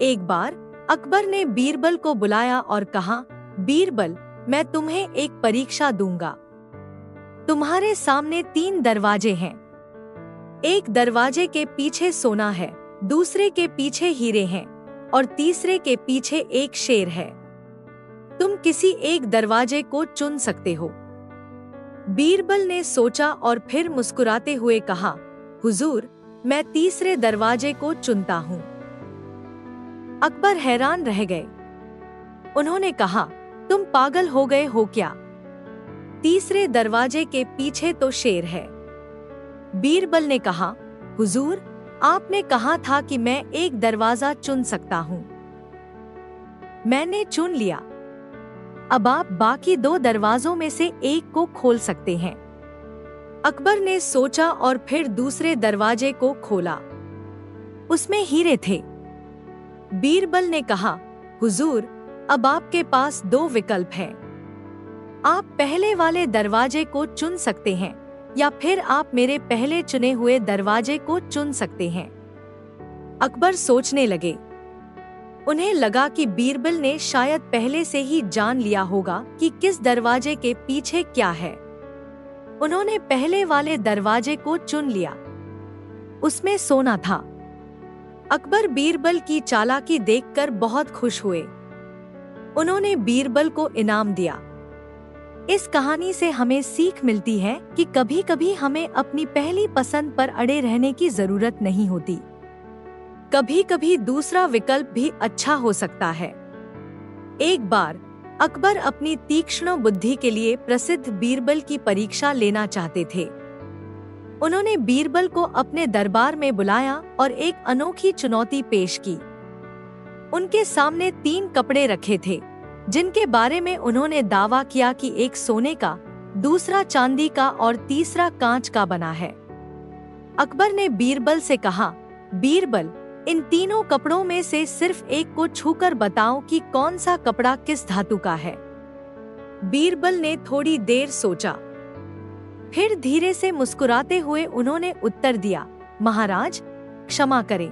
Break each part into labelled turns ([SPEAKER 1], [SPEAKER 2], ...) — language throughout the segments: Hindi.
[SPEAKER 1] एक बार अकबर ने बीरबल को बुलाया और कहा, बीरबल, मैं तुम्हें एक परीक्षा दूंगा। तुम्हारे सामने 3 दरवाजे हैं। एक दरवाजे के पीछे सोना है, दूसरे के पीछे हीरे हैं और तीसरे के पीछे एक शेर है। तुम किसी एक दरवाजे को चुन सकते हो। बीरबल ने सोचा और फिर मुस्कुराते हुए कहा, हुजूर, मैं तीसरे दरवाजे को चुनता हूँ। अकबर हैरान रह गए। उन्होंने कहा, तुम पागल हो गए हो क्या? तीसरे दरवाजे के पीछे तो शेर है। बीरबल ने कहा, हुजूर, आपने कहा था कि मैं एक दरवाजा चुन सकता हूँ। मैंने चुन लिया। अब आप बाकी 2 दरवाजों में से एक को खोल सकते हैं। अकबर ने सोचा और फिर दूसरे दरवाजे को खोला। उसमें हीरे थे। बीरबल ने कहा, हुजूर, अब आपके पास 2 विकल्प हैं। आप पहले वाले दरवाजे को चुन सकते हैं या फिर आप मेरे पहले चुने हुए दरवाजे को चुन सकते हैं। अकबर सोचने लगे। उन्हें लगा कि बीरबल ने शायद पहले से ही जान लिया होगा कि किस दरवाजे के पीछे क्या है। उन्होंने पहले वाले दरवाजे को चुन लिया। उसमें सोना था। अकबर बीरबल की चालाकी देखकर बहुत खुश हुए। उन्होंने बीरबल को इनाम दिया। इस कहानी से हमें सीख मिलती है कि कभी-कभी हमें अपनी पहली पसंद पर अड़े रहने की जरूरत नहीं होती। कभी-कभी दूसरा विकल्प भी अच्छा हो सकता है। एक बार अकबर अपनी तीक्ष्ण बुद्धि के लिए प्रसिद्ध बीरबल की परीक्षा लेना चाहते थे। उन्होंने बीरबल को अपने दरबार में बुलाया और एक अनोखी चुनौती पेश की। उनके सामने 3 कपड़े रखे थे, जिनके बारे में उन्होंने दावा किया कि एक सोने का, दूसरा चांदी का और तीसरा कांच का बना है। अकबर ने बीरबल से कहा, बीरबल, इन तीनों कपड़ों में से सिर्फ एक को छूकर बताओ कि कौन सा कपड़ा किस धातु का है। बीरबल ने थोड़ी देर सोचा। फिर धीरे से मुस्कुराते हुए उन्होंने उत्तर दिया, महाराज, क्षमा करें,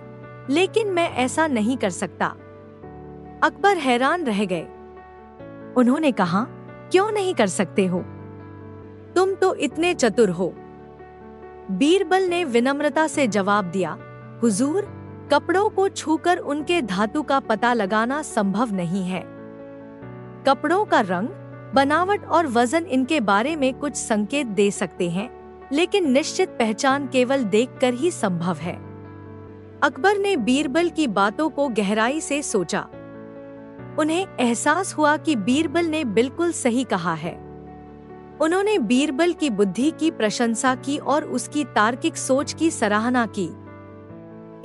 [SPEAKER 1] लेकिन मैं ऐसा नहीं कर सकता। अकबर हैरान रह गए। उन्होंने कहा, क्यों नहीं कर सकते हो? तुम तो इतने चतुर हो। बीरबल ने विनम्रता से जवाब दिया, हुजूर, कपड़ों को छूकर उनके धातु का पता लगाना संभव नहीं है। कपड़ों का रंग, बनावट और वजन इनके बारे में कुछ संकेत दे सकते हैं, लेकिन निश्चित पहचान केवल देखकर ही संभव है। अकबर ने बीरबल की बातों को गहराई से सोचा। उन्हें एहसास हुआ कि बीरबल ने बिल्कुल सही कहा है। उन्होंने बीरबल की बुद्धि की प्रशंसा की और उसकी तार्किक सोच की सराहना की।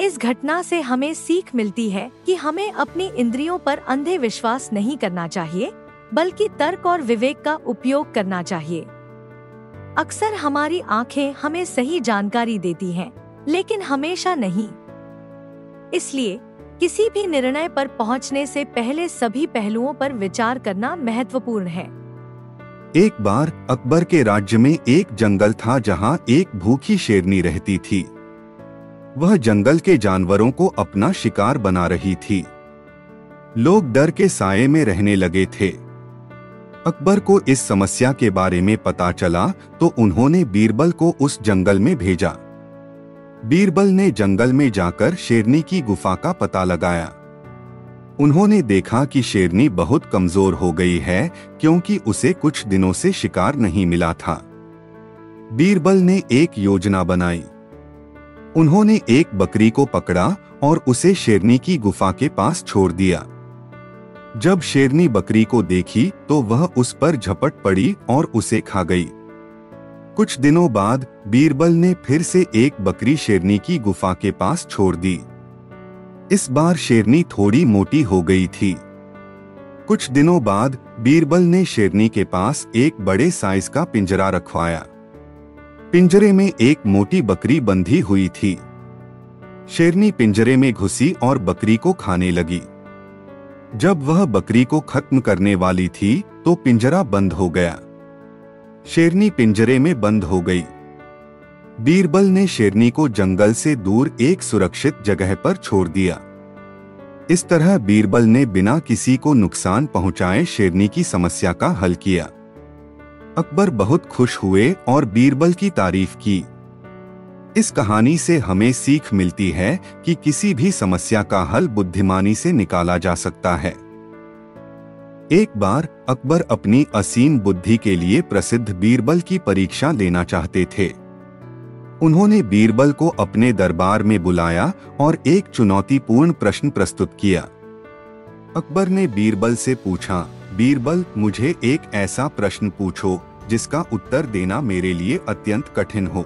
[SPEAKER 1] इस घटना से हमें सीख मिलती है कि हमें अपनी इंद्रियों पर अंधे विश्वास नहीं करना चाहिए, बल्कि तर्क और विवेक का उपयोग करना चाहिए। अक्सर हमारी आंखें हमें सही जानकारी देती हैं, लेकिन हमेशा नहीं। इसलिए किसी भी निर्णय पर पहुंचने से पहले सभी पहलुओं पर विचार करना महत्वपूर्ण है।
[SPEAKER 2] एक बार अकबर के राज्य में एक जंगल था जहां एक भूखी शेरनी रहती थी। वह जंगल के जानवरों को अपना शिकार बना रही थी। लोग डर के साये में रहने लगे थे। अकबर को इस समस्या के बारे में पता चला तो उन्होंने बीरबल को उस जंगल में भेजा। बीरबल ने जंगल में जाकर शेरनी की गुफा का पता लगाया। उन्होंने देखा कि शेरनी बहुत कमजोर हो गई है, क्योंकि उसे कुछ दिनों से शिकार नहीं मिला था। बीरबल ने एक योजना बनाई। उन्होंने एक बकरी को पकड़ा और उसे शेरनी की गुफा के पास छोड़ दिया। जब शेरनी बकरी को देखी तो वह उस पर झपट पड़ी और उसे खा गई। कुछ दिनों बाद बीरबल ने फिर से एक बकरी शेरनी की गुफा के पास छोड़ दी। इस बार शेरनी थोड़ी मोटी हो गई थी। कुछ दिनों बाद बीरबल ने शेरनी के पास एक बड़े साइज का पिंजरा रखवाया। पिंजरे में एक मोटी बकरी बंधी हुई थी। शेरनी पिंजरे में घुसी और बकरी को खाने लगी। जब वह बकरी को खत्म करने वाली थी तो पिंजरा बंद हो गया। शेरनी पिंजरे में बंद हो गई। बीरबल ने शेरनी को जंगल से दूर एक सुरक्षित जगह पर छोड़ दिया। इस तरह बीरबल ने बिना किसी को नुकसान पहुंचाए शेरनी की समस्या का हल किया। अकबर बहुत खुश हुए और बीरबल की तारीफ की। इस कहानी से हमें सीख मिलती है कि किसी भी समस्या का हल बुद्धिमानी से निकाला जा सकता है। एक बार अकबर अपनी असीम बुद्धि के लिए प्रसिद्ध बीरबल की परीक्षा लेना चाहते थे। उन्होंने बीरबल को अपने दरबार में बुलाया और एक चुनौतीपूर्ण प्रश्न प्रस्तुत किया। अकबर ने बीरबल से पूछा, बीरबल, मुझे एक ऐसा प्रश्न पूछो जिसका उत्तर देना मेरे लिए अत्यंत कठिन हो।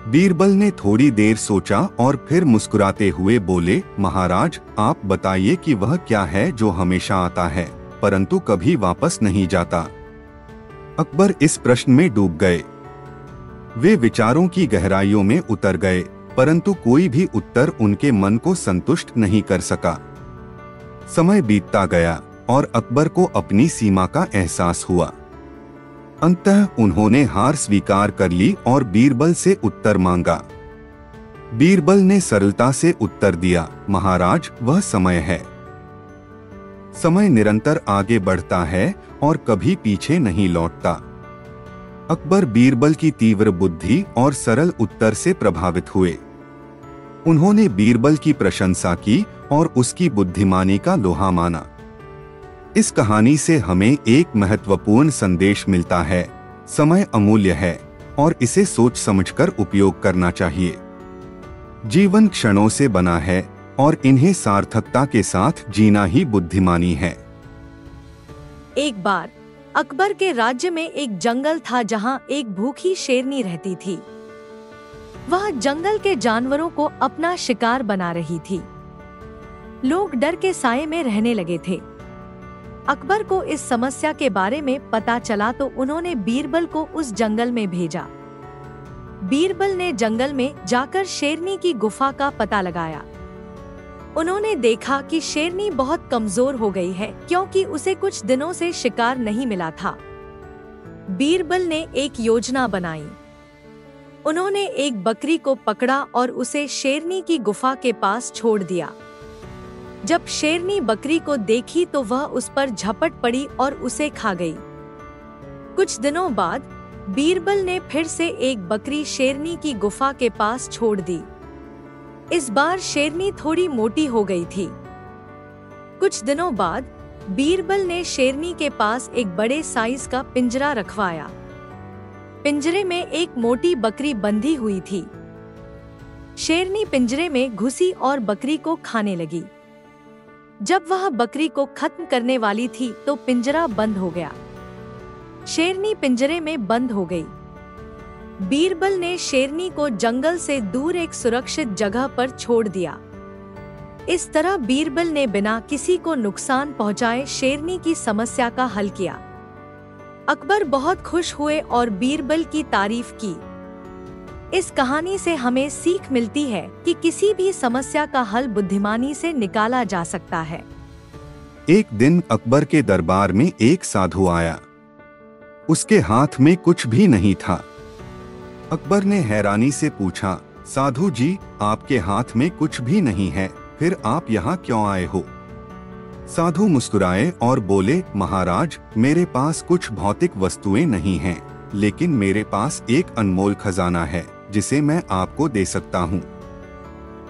[SPEAKER 2] बीरबल ने थोड़ी देर सोचा और फिर मुस्कुराते हुए बोले, महाराज, आप बताइए कि वह क्या है जो हमेशा आता है परंतु कभी वापस नहीं जाता। अकबर इस प्रश्न में डूब गए। वे विचारों की गहराइयों में उतर गए, परंतु कोई भी उत्तर उनके मन को संतुष्ट नहीं कर सका। समय बीतता गया और अकबर को अपनी सीमा का एहसास हुआ। अंततः उन्होंने हार स्वीकार कर ली और बीरबल से उत्तर मांगा। बीरबल ने सरलता से उत्तर दिया, महाराज, वह समय है। समय निरंतर आगे बढ़ता है और कभी पीछे नहीं लौटता। अकबर बीरबल की तीव्र बुद्धि और सरल उत्तर से प्रभावित हुए। उन्होंने बीरबल की प्रशंसा की और उसकी बुद्धिमानी का लोहा माना। इस कहानी से हमें एक महत्वपूर्ण संदेश मिलता है, समय अमूल्य है और इसे सोच समझकर उपयोग करना चाहिए। जीवन क्षणों से बना है और इन्हें सार्थकता के साथ जीना ही बुद्धिमानी है।
[SPEAKER 1] एक बार अकबर के राज्य में एक जंगल था जहां एक भूखी शेरनी रहती थी। वह जंगल के जानवरों को अपना शिकार बना रही थी। लोग डर के साए में रहने लगे थे। अकबर को इस समस्या के बारे में पता चला तो उन्होंने बीरबल को उस जंगल में भेजा। बीरबल ने जंगल में जाकर शेरनी की गुफा का पता लगाया। उन्होंने देखा कि शेरनी बहुत कमजोर हो गई है क्योंकि उसे कुछ दिनों से शिकार नहीं मिला था। बीरबल ने एक योजना बनाई। उन्होंने एक बकरी को पकड़ा और उसे शेरनी की गुफा के पास छोड़ दिया। जब शेरनी बकरी को देखी तो वह उस पर झपट पड़ी और उसे खा गई। कुछ दिनों बाद बीरबल ने फिर से एक बकरी शेरनी की गुफा के पास छोड़ दी। इस बार शेरनी थोड़ी मोटी हो गई थी। कुछ दिनों बाद बीरबल ने शेरनी के पास एक बड़े साइज का पिंजरा रखवाया। पिंजरे में एक मोटी बकरी बंधी हुई थी। शेरनी पिंजरे में घुसी और बकरी को खाने लगी। जब वह बकरी को खत्म करने वाली थी तो पिंजरा बंद हो गया। शेरनी पिंजरे में बंद हो गई। बीरबल ने शेरनी को जंगल से दूर एक सुरक्षित जगह पर छोड़ दिया। इस तरह बीरबल ने बिना किसी को नुकसान पहुंचाए शेरनी की समस्या का हल किया। अकबर बहुत खुश हुए और बीरबल की तारीफ की। इस कहानी से हमें सीख मिलती है कि किसी भी समस्या का हल बुद्धिमानी से निकाला जा सकता है।
[SPEAKER 2] एक दिन अकबर के दरबार में एक साधु आया। उसके हाथ में कुछ भी नहीं था। अकबर ने हैरानी से पूछा, साधु जी, आपके हाथ में कुछ भी नहीं है, फिर आप यहाँ क्यों आए हो? साधु मुस्कुराए और बोले, महाराज, मेरे पास कुछ भौतिक वस्तुएं नहीं हैं, लेकिन मेरे पास एक अनमोल खजाना है जिसे मैं आपको दे सकता हूँ।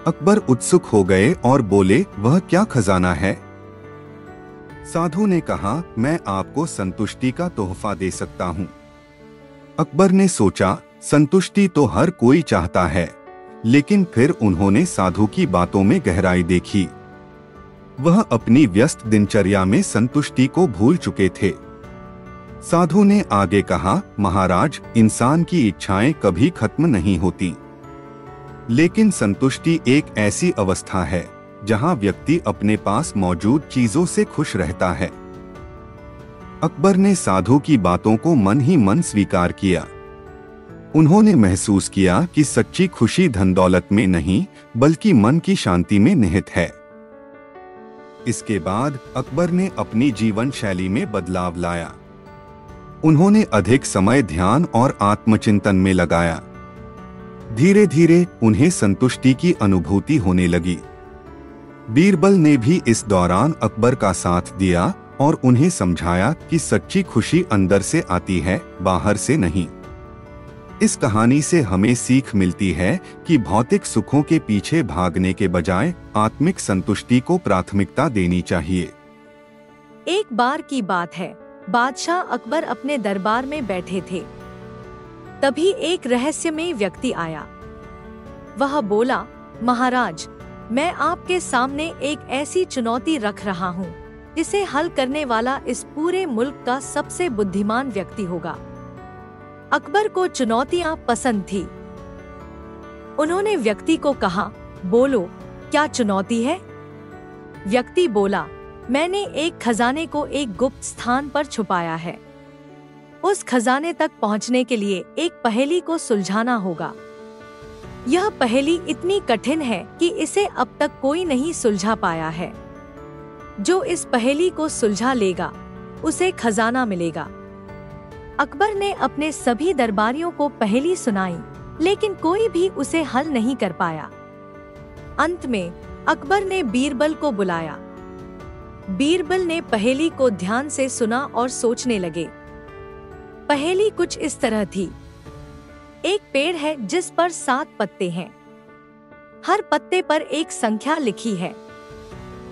[SPEAKER 2] अकबर उत्सुक हो गए और बोले, वह क्या खजाना है? साधु ने कहा, मैं आपको संतुष्टि का तोहफा दे सकता हूँ। अकबर ने सोचा, संतुष्टि तो हर कोई चाहता है, लेकिन फिर उन्होंने साधु की बातों में गहराई देखी। वह अपनी व्यस्त दिनचर्या में संतुष्टि को भूल चुके थे। साधु ने आगे कहा, महाराज, इंसान की इच्छाएं कभी खत्म नहीं होती, लेकिन संतुष्टि एक ऐसी अवस्था है जहां व्यक्ति अपने पास मौजूद चीजों से खुश रहता है। अकबर ने साधु की बातों को मन ही मन स्वीकार किया। उन्होंने महसूस किया कि सच्ची खुशी धन दौलत में नहीं बल्कि मन की शांति में निहित है। इसके बाद अकबर ने अपनी जीवन शैली में बदलाव लाया। उन्होंने अधिक समय ध्यान और आत्मचिंतन में लगाया। धीरे धीरे उन्हें संतुष्टि की अनुभूति होने लगी। बीरबल ने भी इस दौरान अकबर का साथ दिया और उन्हें समझाया कि सच्ची खुशी अंदर से आती है, बाहर से नहीं। इस कहानी से हमें सीख मिलती है कि भौतिक सुखों के पीछे भागने के बजाय आत्मिक संतुष्टि को प्राथमिकता देनी चाहिए।
[SPEAKER 1] एक बार की बात है, बादशाह अकबर अपने दरबार में बैठे थे। तभी एक रहस्यमय व्यक्ति आया। वह बोला, महाराज, मैं आपके सामने एक ऐसी चुनौती रख रहा हूँ, इसे हल करने वाला इस पूरे मुल्क का सबसे बुद्धिमान व्यक्ति होगा। अकबर को चुनौतियां पसंद थी। उन्होंने व्यक्ति को कहा, बोलो, क्या चुनौती है? व्यक्ति बोला, मैंने एक खजाने को एक गुप्त स्थान पर छुपाया है। उस खजाने तक पहुंचने के लिए एक पहेली को सुलझाना होगा। यह पहेली इतनी कठिन है कि इसे अब तक कोई नहीं सुलझा पाया है। जो इस पहेली को सुलझा लेगा, उसे खजाना मिलेगा। अकबर ने अपने सभी दरबारियों को पहेली सुनाई, लेकिन कोई भी उसे हल नहीं कर पाया। अंत में अकबर ने बीरबल को बुलाया। बीरबल ने पहेली को ध्यान से सुना और सोचने लगे। पहेली कुछ इस तरह थी। एक पेड़ है जिस पर 7 पत्ते हैं। हर पत्ते पर एक संख्या लिखी है।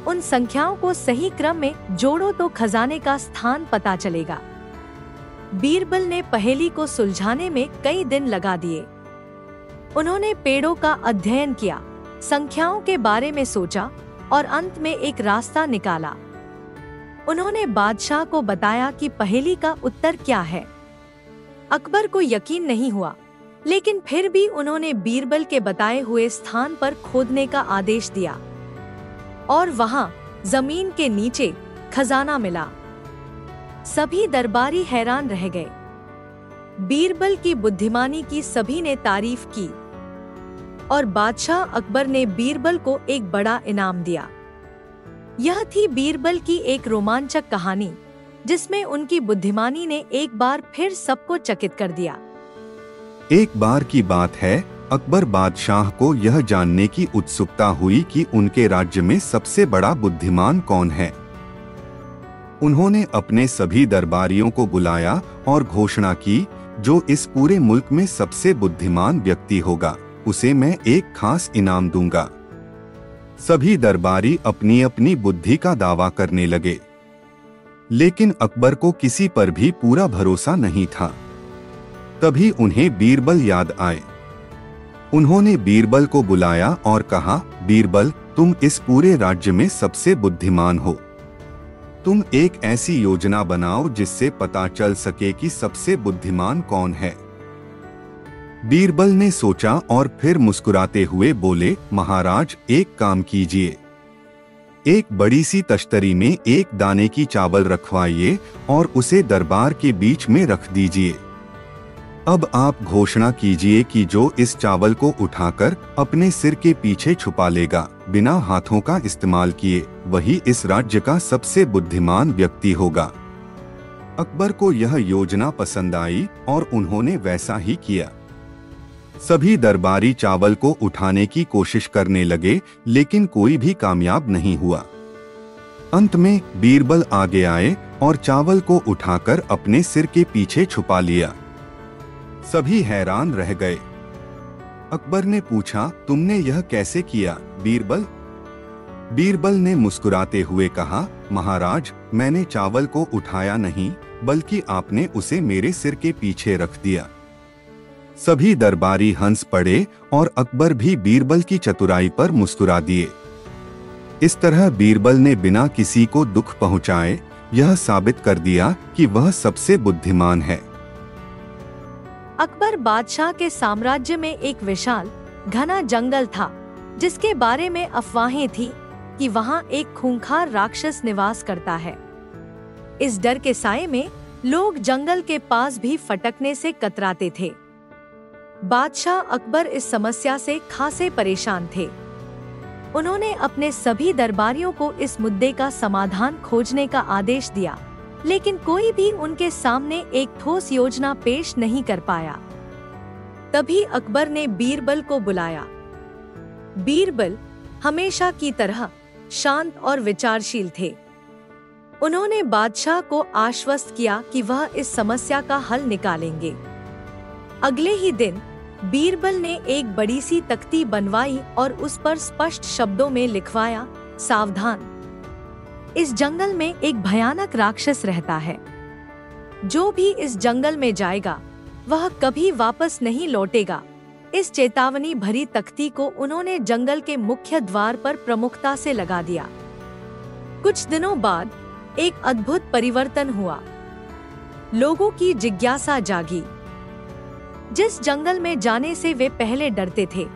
[SPEAKER 1] उन संख्याओं को सही क्रम में जोड़ो तो खजाने का स्थान पता चलेगा। बीरबल ने पहेली को सुलझाने में कई दिन लगा दिए। उन्होंने पेड़ों का अध्ययन किया, संख्याओं के बारे में सोचा और अंत में एक रास्ता निकाला। उन्होंने बादशाह को बताया कि पहेली का उत्तर क्या है। अकबर को यकीन नहीं हुआ, लेकिन फिर भी उन्होंने बीरबल के बताए हुए स्थान पर खोदने का आदेश दिया और वहां जमीन के नीचे खजाना मिला। सभी दरबारी हैरान रह गए। बीरबल की बुद्धिमानी की सभी ने तारीफ की और बादशाह अकबर ने बीरबल को एक बड़ा इनाम दिया। यह थी बीरबल की एक रोमांचक कहानी, जिसमें उनकी बुद्धिमानी ने एक बार फिर सबको चकित कर दिया।
[SPEAKER 2] एक बार की बात है, अकबर बादशाह को यह जानने की उत्सुकता हुई कि उनके राज्य में सबसे बड़ा बुद्धिमान कौन है। उन्होंने अपने सभी दरबारियों को बुलाया और घोषणा की, जो इस पूरे मुल्क में सबसे बुद्धिमान व्यक्ति होगा, उसे मैं एक खास इनाम दूंगा। सभी दरबारी अपनी अपनी बुद्धि का दावा करने लगे, लेकिन अकबर को किसी पर भी पूरा भरोसा नहीं था। तभी उन्हें बीरबल याद आए। उन्होंने बीरबल को बुलाया और कहा, बीरबल, तुम इस पूरे राज्य में सबसे बुद्धिमान हो। तुम एक ऐसी योजना बनाओ जिससे पता चल सके कि सबसे बुद्धिमान कौन है। बीरबल ने सोचा और फिर मुस्कुराते हुए बोले, महाराज, एक काम कीजिए। एक बड़ी सी तश्तरी में एक दाने की चावल रखवाइए और उसे दरबार के बीच में रख दीजिए। अब आप घोषणा कीजिए कि जो इस चावल को उठाकर अपने सिर के पीछे छुपा लेगा, बिना हाथों का इस्तेमाल किए, वही इस राज्य का सबसे बुद्धिमान व्यक्ति होगा। अकबर को यह योजना पसंद आई और उन्होंने वैसा ही किया। सभी दरबारी चावल को उठाने की कोशिश करने लगे, लेकिन कोई भी कामयाब नहीं हुआ। अंत में बीरबल आगे आए और चावल को उठाकर अपने सिर के पीछे छुपा लिया। सभी हैरान रह गए। अकबर ने पूछा, तुमने यह कैसे किया, बीरबल? बीरबल ने मुस्कुराते हुए कहा, महाराज, मैंने चावल को उठाया नहीं, बल्कि आपने उसे मेरे सिर के पीछे रख दिया। सभी दरबारी हंस पड़े और अकबर भी बीरबल की चतुराई पर मुस्कुरा दिए। इस तरह बीरबल ने बिना किसी को दुख पहुंचाए यह साबित कर दिया कि वह सबसे बुद्धिमान है।
[SPEAKER 1] अकबर बादशाह के साम्राज्य में एक विशाल घना जंगल था, जिसके बारे में अफवाहें थी कि वहां एक खूंखार राक्षस निवास करता है। इस डर के साए में लोग जंगल के पास भी फटकने से कतराते थे। बादशाह अकबर इस समस्या से खासे परेशान थे। उन्होंने अपने सभी दरबारियों को इस मुद्दे का समाधान खोजने का आदेश दिया, लेकिन कोई भी उनके सामने एक ठोस योजना पेश नहीं कर पाया। तभी अकबर ने बीरबल को बुलाया। बीरबल, हमेशा की तरह शांत और विचारशील थे। उन्होंने बादशाह को आश्वस्त किया कि वह इस समस्या का हल निकालेंगे। अगले ही दिन बीरबल ने एक बड़ी सी तख्ती बनवाई और उस पर स्पष्ट शब्दों में लिखवाया, सावधान, इस जंगल में एक भयानक राक्षस रहता है। जो भी इस जंगल में जाएगा वह कभी वापस नहीं लौटेगा। इस चेतावनी भरी तख्ती को उन्होंने जंगल के मुख्य द्वार पर प्रमुखता से लगा दिया। कुछ दिनों बाद एक अद्भुत परिवर्तन हुआ। लोगों की जिज्ञासा जागी। जिस जंगल में जाने से वे पहले डरते थे,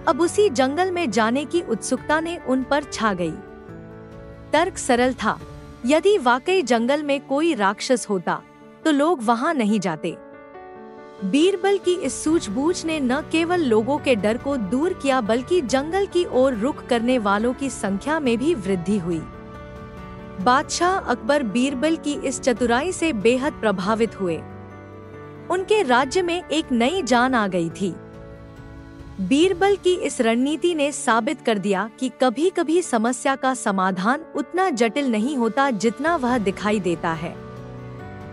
[SPEAKER 1] अब उसी जंगल में जाने की उत्सुकता ने उन पर छा गई। तर्क सरल था, यदि वाकई जंगल में कोई राक्षस होता तो लोग वहां नहीं जाते। बीरबल की इस सूझबूझ ने न केवल लोगों के डर को दूर किया बल्कि जंगल की ओर रुख करने वालों की संख्या में भी वृद्धि हुई। बादशाह अकबर बीरबल की इस चतुराई से बेहद प्रभावित हुए। उनके राज्य में एक नई जान आ गई थी। बीरबल की इस रणनीति ने साबित कर दिया कि कभी-कभी समस्या का समाधान उतना जटिल नहीं होता जितना वह दिखाई देता है।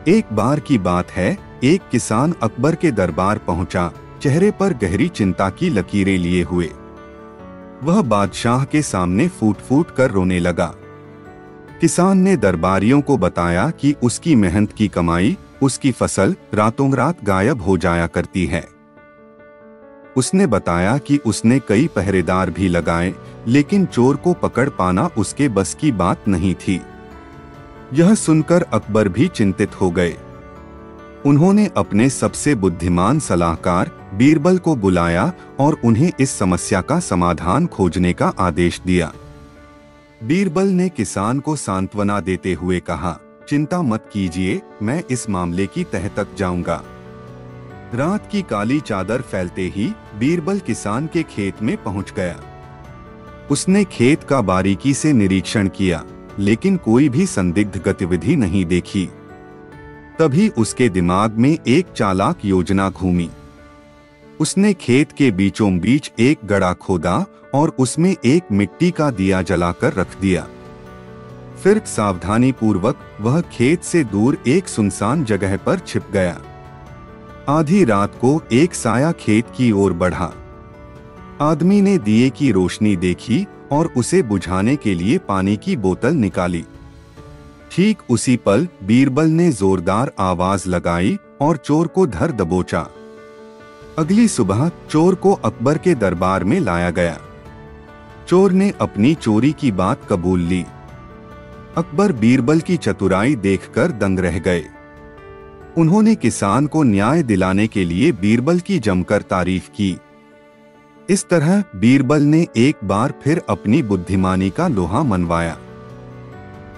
[SPEAKER 2] एक बार की बात है, एक किसान अकबर के दरबार पहुंचा, चेहरे पर गहरी चिंता की लकीरें लिए हुए। वह बादशाह के सामने फूट फूट कर रोने लगा। किसान ने दरबारियों को बताया कि उसकी मेहनत की कमाई, उसकी फसल रातों रात गायब हो जाया करती है। उसने बताया कि उसने कई पहरेदार भी लगाए, लेकिन चोर को पकड़ पाना उसके बस की बात नहीं थी। यह सुनकर अकबर भी चिंतित हो गए। उन्होंने अपने सबसे बुद्धिमान सलाहकार बीरबल को बुलाया और उन्हें इस समस्या का समाधान खोजने का आदेश दिया। बीरबल ने किसान को सांत्वना देते हुए कहा, चिंता मत कीजिए, मैं इस मामले की तह तक जाऊंगा। रात की काली चादर फैलते ही बीरबल किसान के खेत में पहुंच गया। उसने खेत का बारीकी से निरीक्षण किया, लेकिन कोई भी संदिग्ध गतिविधि नहीं देखी। तभी उसके दिमाग में एक चालाक योजना घूमी। उसने खेत के बीचों बीच एक गड्ढा खोदा और उसमें एक मिट्टी का दिया जलाकर रख दिया। फिर सावधानी पूर्वक वह खेत से दूर एक सुनसान जगह पर छिप गया। आधी रात को एक साया खेत की ओर बढ़ा। आदमी ने दिए की रोशनी देखी और उसे बुझाने के लिए पानी की बोतल निकाली। ठीक उसी पल बीरबल ने जोरदार आवाज लगाई और चोर को धर दबोचा। अगली सुबह चोर को अकबर के दरबार में लाया गया। चोर ने अपनी चोरी की बात कबूल ली। अकबर बीरबल की चतुराई देखकर दंग रह गए। उन्होंने किसान को न्याय दिलाने के लिए बीरबल की जमकर तारीफ की। इस तरह बीरबल ने एक बार फिर अपनी बुद्धिमानी का लोहा मनवाया।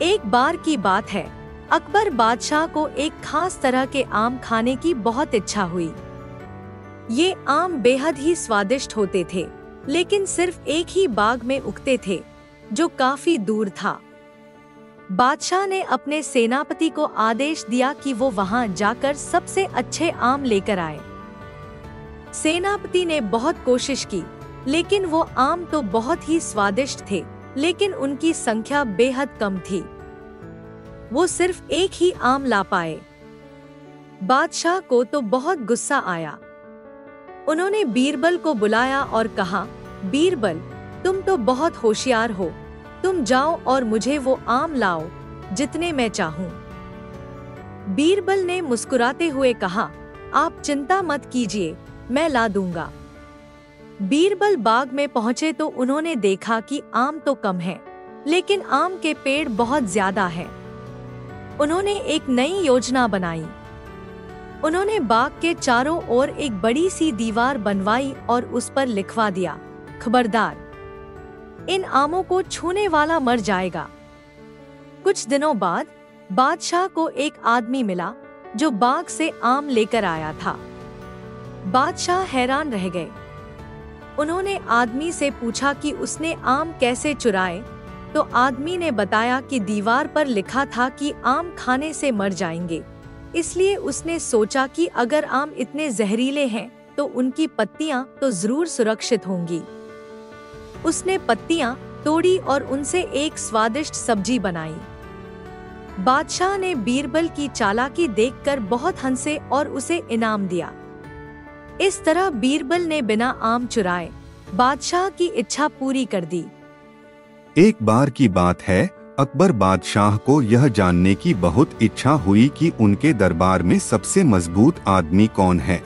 [SPEAKER 1] एक बार की बात है, अकबर बादशाह को एक खास तरह के आम खाने की बहुत इच्छा हुई। ये आम बेहद ही स्वादिष्ट होते थे, लेकिन सिर्फ एक ही बाग में उगते थे, जो काफी दूर था। बादशाह ने अपने सेनापति को आदेश दिया कि वो वहां जाकर सबसे अच्छे आम लेकर आए। सेनापति ने बहुत कोशिश की, लेकिन वो आम तो बहुत ही स्वादिष्ट थे, लेकिन उनकी संख्या बेहद कम थी। वो सिर्फ एक ही आम ला पाए। बादशाह को तो बहुत गुस्सा आया। उन्होंने बीरबल को बुलाया और कहा, बीरबल, तुम तो बहुत होशियार हो, तुम जाओ और मुझे वो आम लाओ जितने मैं चाहूं। बीरबल ने मुस्कुराते हुए कहा, आप चिंता मत कीजिए, मैं ला दूंगा। बीरबल बाग में पहुंचे तो उन्होंने देखा कि आम तो कम है, लेकिन आम के पेड़ बहुत ज्यादा हैं। उन्होंने एक नई योजना बनाई। उन्होंने बाग के चारों ओर एक बड़ी सी दीवार बनवाई और उस पर लिखवा दिया, खबरदार, इन आमों को छूने वाला मर जाएगा। कुछ दिनों बाद बादशाह को एक आदमी मिला जो बाग से आम लेकर आया था। बादशाह हैरान रह गए। उन्होंने आदमी से पूछा कि उसने आम कैसे चुराए, तो आदमी ने बताया कि दीवार पर लिखा था कि आम खाने से मर जाएंगे, इसलिए उसने सोचा कि अगर आम इतने जहरीले हैं तो उनकी पत्तियां तो जरूर सुरक्षित होंगी। उसने पत्तियां तोड़ी और उनसे एक स्वादिष्ट सब्जी बनाई। बादशाह ने बीरबल की चालाकी देखकर बहुत हंसे और उसे इनाम दिया। इस तरह बीरबल ने बिना आम चुराए बादशाह की इच्छा पूरी कर दी।
[SPEAKER 2] एक बार की बात है, अकबर बादशाह को यह जानने की बहुत इच्छा हुई कि उनके दरबार में सबसे मजबूत आदमी कौन है।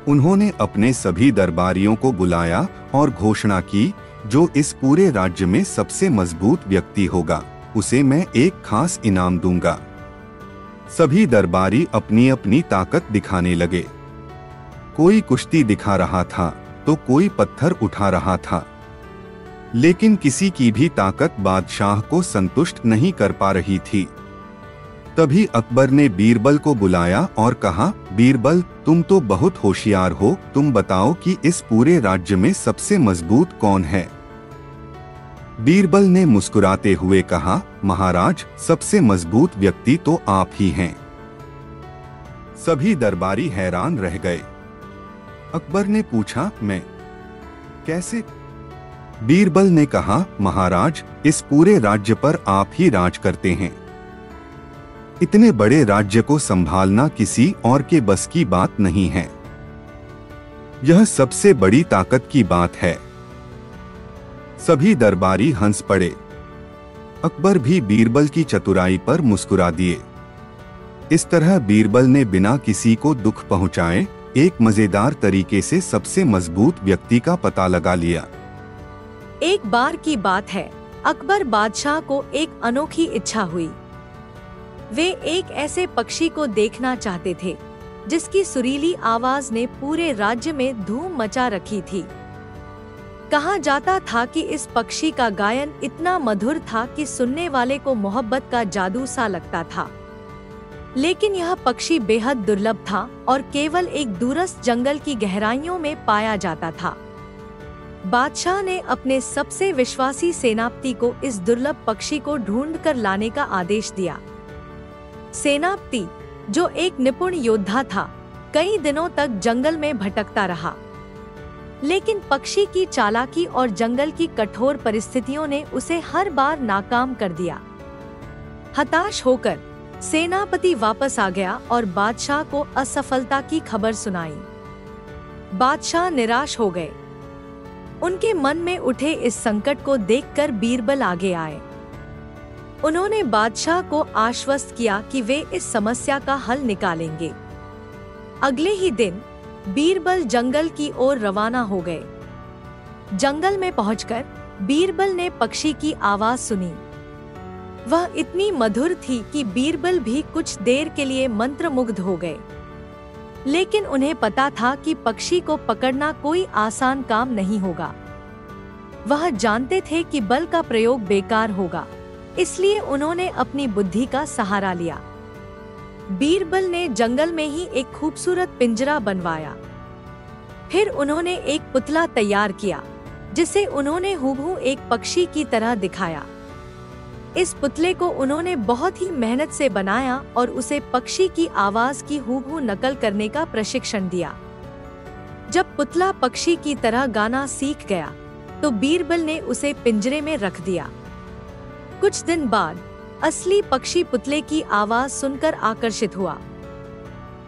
[SPEAKER 2] उन्होंने अपने सभी दरबारियों को बुलाया और घोषणा की, जो इस पूरे राज्य में सबसे मजबूत व्यक्ति होगा उसे मैं एक खास इनाम दूंगा। सभी दरबारी अपनी अपनी ताकत दिखाने लगे। कोई कुश्ती दिखा रहा था तो कोई पत्थर उठा रहा था, लेकिन किसी की भी ताकत बादशाह को संतुष्ट नहीं कर पा रही थी। तभी अकबर ने बीरबल को बुलाया और कहा, बीरबल, तुम तो बहुत होशियार हो, तुम बताओ कि इस पूरे राज्य में सबसे मजबूत कौन है। बीरबल ने मुस्कुराते हुए कहा, महाराज, सबसे मजबूत व्यक्ति तो आप ही हैं। सभी दरबारी हैरान रह गए। अकबर ने पूछा, मैं कैसे? बीरबल ने कहा, महाराज, इस पूरे राज्य पर आप ही राज करते हैं। इतने बड़े राज्य को संभालना किसी और के बस की बात नहीं है। यह सबसे बड़ी ताकत की बात है। सभी दरबारी हंस पड़े। अकबर भी बीरबल की चतुराई पर मुस्कुरा दिए। इस तरह बीरबल ने बिना किसी को दुख पहुंचाए एक मजेदार तरीके से सबसे मजबूत व्यक्ति का पता लगा लिया।
[SPEAKER 1] एक बार की बात है, अकबर बादशाह को एक अनोखी इच्छा हुई। वे एक ऐसे पक्षी को देखना चाहते थे जिसकी सुरीली आवाज ने पूरे राज्य में धूम मचा रखी थी। कहा जाता था कि इस पक्षी का गायन इतना मधुर था कि सुनने वाले को मोहब्बत का जादू सा लगता था। लेकिन यह पक्षी बेहद दुर्लभ था और केवल एक दूरस्थ जंगल की गहराइयों में पाया जाता था। बादशाह ने अपने सबसे विश्वासी सेनापति को इस दुर्लभ पक्षी को ढूंढकर लाने का आदेश दिया। सेनापति, जो एक निपुण योद्धा था, कई दिनों तक जंगल में भटकता रहा, लेकिन पक्षी की चालाकी और जंगल की कठोर परिस्थितियों ने उसे हर बार नाकाम कर दिया। हताश होकर सेनापति वापस आ गया और बादशाह को असफलता की खबर सुनाई। बादशाह निराश हो गए। उनके मन में उठे इस संकट को देखकर बीरबल आगे आए। उन्होंने बादशाह को आश्वस्त किया कि वे इस समस्या का हल निकालेंगे। अगले ही दिन बीरबल जंगल की ओर रवाना हो गए। जंगल में पहुंचकर बीरबल ने पक्षी की आवाज सुनी। वह इतनी मधुर थी कि बीरबल भी कुछ देर के लिए मंत्रमुग्ध हो गए। लेकिन उन्हें पता था कि पक्षी को पकड़ना कोई आसान काम नहीं होगा। वह जानते थे कि बल का प्रयोग बेकार होगा, इसलिए उन्होंने अपनी बुद्धि का सहारा लिया। बीरबल ने जंगल में ही एक खूबसूरत पिंजरा बनवाया। फिर उन्होंने एक पुतला तैयार किया जिसे उन्होंने हूबहू एक पक्षी की तरह दिखाया। इस पुतले को उन्होंने बहुत ही मेहनत से बनाया और उसे पक्षी की आवाज की हूबहू नकल करने का प्रशिक्षण दिया। जब पुतला पक्षी की तरह गाना सीख गया तो बीरबल ने उसे पिंजरे में रख दिया। कुछ दिन बाद असली पक्षी पुतले की आवाज सुनकर आकर्षित हुआ।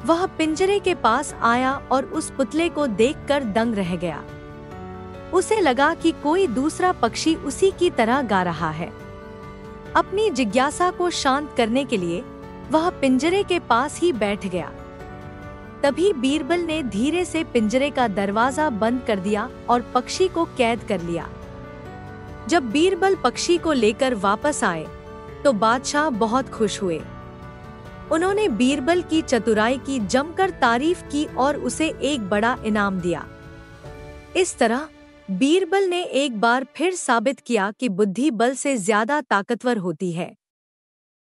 [SPEAKER 1] वह पिंजरे के पास आया और उस पुतले को देखकर दंग रह गया। उसे लगा कि कोई दूसरा पक्षी उसी की तरह गा रहा है। अपनी जिज्ञासा को शांत करने के लिए वह पिंजरे के पास ही बैठ गया। तभी बीरबल ने धीरे से पिंजरे का दरवाजा बंद कर दिया और पक्षी को कैद कर लिया। जब बीरबल पक्षी को लेकर वापस आए तो बादशाह बहुत खुश हुए। उन्होंने बीरबल की चतुराई की जमकर तारीफ की और उसे एक बड़ा इनाम दिया। इस तरह बीरबल ने एक बार फिर साबित किया कि बुद्धि बल से ज्यादा ताकतवर होती है।